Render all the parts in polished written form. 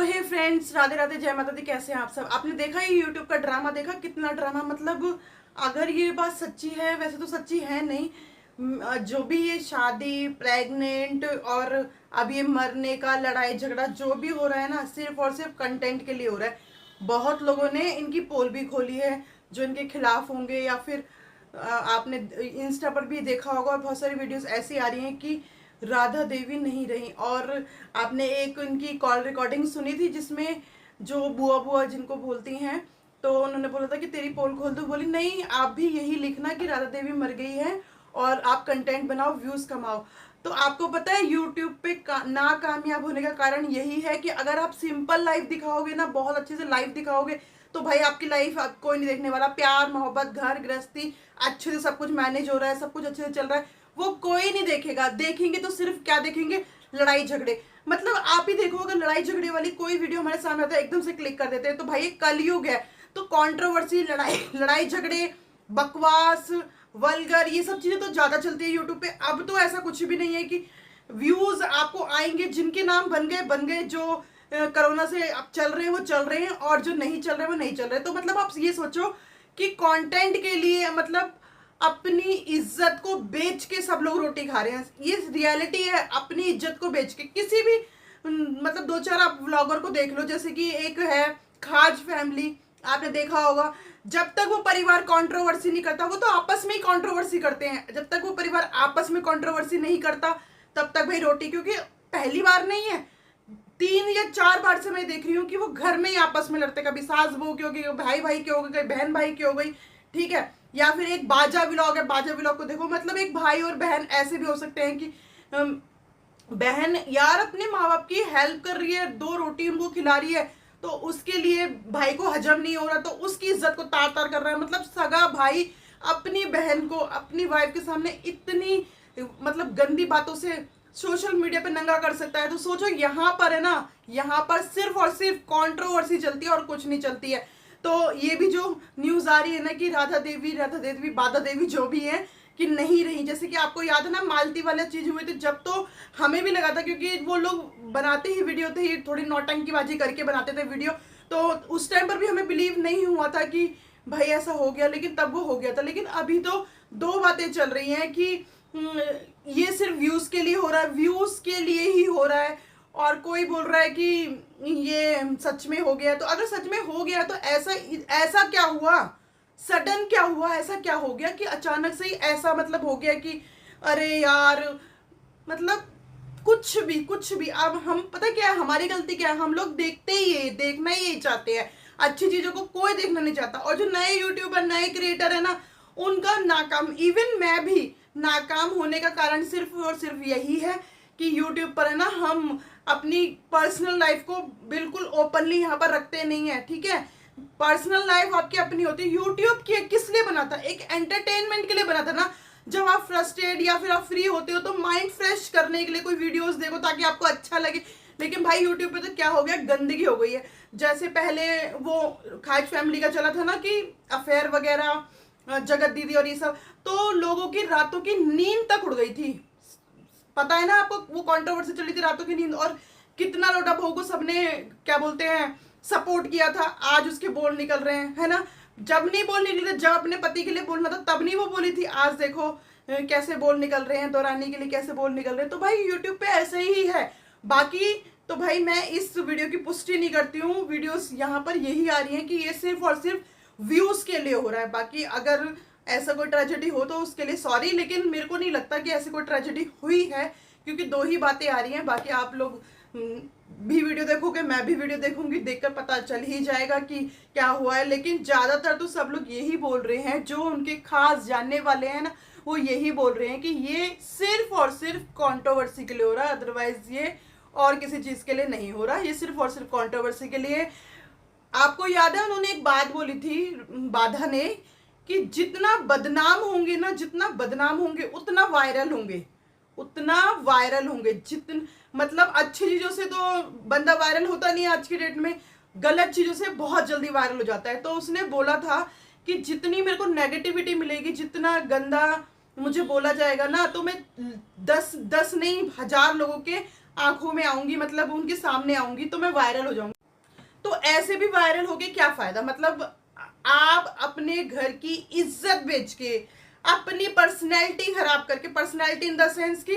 हे friends, Radhe Radhe, जय माता दी। कैसे हैं आप सब? आपने देखा ये यूट्यूब का ड्रामा? देखा कितना ड्रामा। मतलब अगर ये बात सच्ची है, वैसे तो सच्ची है नहीं, जो भी ये शादी, प्रेग्नेंट और अब ये मरने का लड़ाई झगड़ा जो भी हो रहा है ना, सिर्फ और सिर्फ कंटेंट के लिए हो रहा है। बहुत लोगों ने इनकी पोल भी खोली है जो इनके खिलाफ होंगे, या फिर आपने इंस्टा पर भी देखा होगा, और बहुत सारी वीडियोस ऐसी आ रही हैं कि राधा देवी नहीं रही। और आपने एक उनकी कॉल रिकॉर्डिंग सुनी थी जिसमें जो बुआ बुआ जिनको बोलती हैं, तो उन्होंने बोला था कि तेरी पोल खोल दो। बोली नहीं, आप भी यही लिखना कि राधा देवी मर गई है और आप कंटेंट बनाओ, व्यूज कमाओ। तो आपको पता है यूट्यूब पे ना कामयाब होने का कारण यही है कि अगर आप सिंपल लाइफ दिखाओगे ना, बहुत अच्छे से लाइफ दिखाओगे, तो भाई आपकी लाइफ कोई नहीं देखने वाला। प्यार मोहब्बत, घर गृहस्थी, अच्छे से सब कुछ मैनेज हो रहा है, सब कुछ अच्छे से चल रहा है, वो कोई नहीं देखेगा। देखेंगे तो सिर्फ क्या देखेंगे? लड़ाई झगड़े। मतलब आप ही देखो, अगर लड़ाई झगड़े वाली कोई वीडियो हमारे सामने आता है, एकदम से क्लिक कर देते हैं। तो भाई ये कलयुग है, तो कंट्रोवर्सी, लड़ाई झगड़े, बकवास, वल्गर, ये सब चीजें तो ज्यादा चलती है यूट्यूब पे। अब तो ऐसा कुछ भी नहीं है कि व्यूज आपको आएंगे। जिनके नाम बन गए, जो कोरोना से अब चल रहे हैं वो चल रहे हैं, और जो नहीं चल रहे वो नहीं चल रहे। तो मतलब आप ये सोचो कि कंटेंट के लिए, मतलब अपनी इज्जत को बेच के सब लोग रोटी खा रहे हैं। ये रियलिटी है, अपनी इज्जत को बेच के। किसी भी मतलब दो चार आप व्लॉगर को देख लो, जैसे कि एक है खाज फैमिली, आपने देखा होगा। जब तक वो परिवार कंट्रोवर्सी नहीं करता, वो तो आपस में ही कंट्रोवर्सी करते हैं। जब तक वो परिवार आपस में कंट्रोवर्सी नहीं करता, तब तक भाई रोटी, क्योंकि पहली बार नहीं है, 3 या 4 बार से मैं देख रही हूँ कि वो घर में ही आपस में लड़ते। कभी सास बहू की हो गई, भाई भाई की हो गई, कभी बहन भाई की हो गई, ठीक है। या फिर एक बाजा व्लॉग है, बाजा व्लॉग को देखो, मतलब एक भाई और बहन ऐसे भी हो सकते हैं कि बहन यार अपने माँ बाप की हेल्प कर रही है, 2 रोटी उनको खिला रही है, तो उसके लिए भाई को हजम नहीं हो रहा, तो उसकी इज्जत को तार तार कर रहा है। मतलब सगा भाई अपनी बहन को अपनी वाइफ के सामने इतनी मतलब गंदी बातों से सोशल मीडिया पे नंगा कर सकता है। तो सोचो यहाँ पर है ना, यहाँ पर सिर्फ और सिर्फ कंट्रोवर्सी चलती है और कुछ नहीं चलती है। तो ये भी जो न्यूज आ रही है ना कि राधा देवी, बाधा देवी जो भी है कि नहीं रही, जैसे कि आपको याद है ना मालती वाला चीज हुई थी, जब तो हमें भी लगा था, क्योंकि वो लोग बनाते ही वीडियो थे, थोड़ी नौटंकीबाजी करके बनाते थे वीडियो, तो उस टाइम पर भी हमें बिलीव नहीं हुआ था कि भाई ऐसा हो गया, लेकिन तब वो हो गया था। लेकिन अभी तो 2 बातें चल रही हैं कि ये सिर्फ व्यूज के लिए हो रहा है, व्यूज के लिए ही हो रहा है, और कोई बोल रहा है कि ये सच में हो गया। तो अगर सच में हो गया तो ऐसा क्या हुआ? सडन क्या हुआ? ऐसा क्या हो गया कि अचानक से ही ऐसा मतलब हो गया कि अरे यार, मतलब कुछ भी। अब हम पता क्या है, हमारी गलती क्या है? हम लोग देखते ही है, देखना ही यही चाहते हैं, अच्छी चीजों को कोई देखना नहीं चाहता। और जो नए यूट्यूबर, नए क्रिएटर है ना, उनका नाकाम, इवन मैं भी नाकाम होने का कारण सिर्फ और सिर्फ यही है कि यूट्यूब पर है ना, हम अपनी पर्सनल लाइफ को बिल्कुल ओपनली यहाँ पर रखते नहीं है, ठीक है। पर्सनल लाइफ आपकी अपनी होती है। यूट्यूब किस लिए बना था? एक एंटरटेनमेंट के लिए बना था ना। जब आप फ्रस्ट्रेट या फिर आप फ्री होते हो तो माइंड फ्रेश करने के लिए कोई वीडियोस देखो ताकि आपको अच्छा लगे। लेकिन भाई यूट्यूब पे तो क्या हो गया, गंदगी हो गई है। जैसे पहले वो खाज फैमिली का चला था ना कि अफेयर वगैरह, जगत दीदी और ये सब, तो लोगों की रातों की नींद तक उड़ गई थी। पता है ना आपको, वो कंट्रोवर्सी चली थी रातों की नींद, और कितना लोटा बहू को सबने क्या बोलते हैं सपोर्ट किया था। आज उसके बोल निकल रहे हैं, है ना। जब नहीं बोल निकले थे, जब अपने पति के लिए बोलना था तब नहीं वो बोली थी, आज देखो कैसे बोल निकल रहे हैं, दोहराने के लिए कैसे बोल निकल रहे हैं। तो भाई यूट्यूब पे ऐसे ही है। बाकी तो भाई मैं इस वीडियो की पुष्टि नहीं करती हूँ, वीडियोस यहाँ पर यही आ रही हैं कि ये सिर्फ और सिर्फ व्यूज के लिए हो रहा है। बाकी अगर ऐसा कोई ट्रेजेडी हो तो उसके लिए सॉरी, लेकिन मेरे को नहीं लगता कि ऐसी कोई ट्रेजेडी हुई है, क्योंकि 2 ही बातें आ रही हैं। बाकी आप लोग भी वीडियो देखोगे, मैं भी वीडियो देखूंगी, देखकर पता चल ही जाएगा कि क्या हुआ है। लेकिन ज्यादातर तो सब लोग यही बोल रहे हैं, जो उनके खास जानने वाले हैं ना, वो यही बोल रहे हैं कि ये सिर्फ और सिर्फ कंट्रोवर्सी के लिए हो रहा है, अदरवाइज ये और किसी चीज के लिए नहीं हो रहा, ये सिर्फ और सिर्फ कंट्रोवर्सी के लिए। आपको याद है उन्होंने एक बात बोली थी, बाधा ने, कि जितना बदनाम होंगे ना, जितना बदनाम होंगे उतना वायरल होंगे, उतना वायरल होंगे। जितन मतलब अच्छी चीजों से तो बंदा वायरल होता नहीं है आज की डेट में, गलत चीजों से बहुत जल्दी वायरल हो जाता है। तो उसने बोला था कि जितनी मेरे को नेगेटिविटी मिलेगी, जितना गंदा मुझे बोला जाएगा ना, तो मैं 10 नहीं 1000 लोगों के आंखों में आऊंगी, मतलब उनके सामने आऊंगी, तो मैं वायरल हो जाऊंगी। तो ऐसे भी वायरल हो के क्या फायदा? मतलब आप अपने घर की इज्जत बेच के, अपनी पर्सनैलिटी खराब करके, पर्सनैलिटी इन द सेंस कि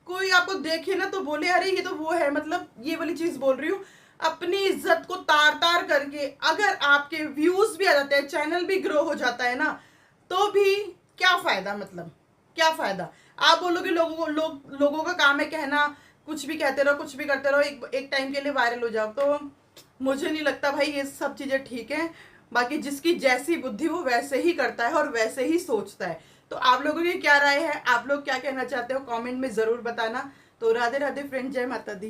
कोई आपको देखे ना तो बोले अरे ये तो वो है, मतलब ये वाली चीज बोल रही हूँ। अपनी इज्जत को तार तार करके अगर आपके व्यूज भी आ जाते हैं, चैनल भी ग्रो हो जाता है ना, तो भी क्या फायदा? मतलब क्या फायदा? आप बोलोगे लोगों का काम है कहना, कुछ भी कहते रहो, कुछ भी करते रहो, एक टाइम के लिए वायरल हो जाओ। तो मुझे नहीं लगता भाई ये सब चीजें ठीक है। बाकी जिसकी जैसी बुद्धि वो वैसे ही करता है और वैसे ही सोचता है। तो आप लोगों की क्या राय है? आप लोग क्या कहना चाहते हो? कमेंट में जरूर बताना। तो राधे राधे फ्रेंड, जय माता दी।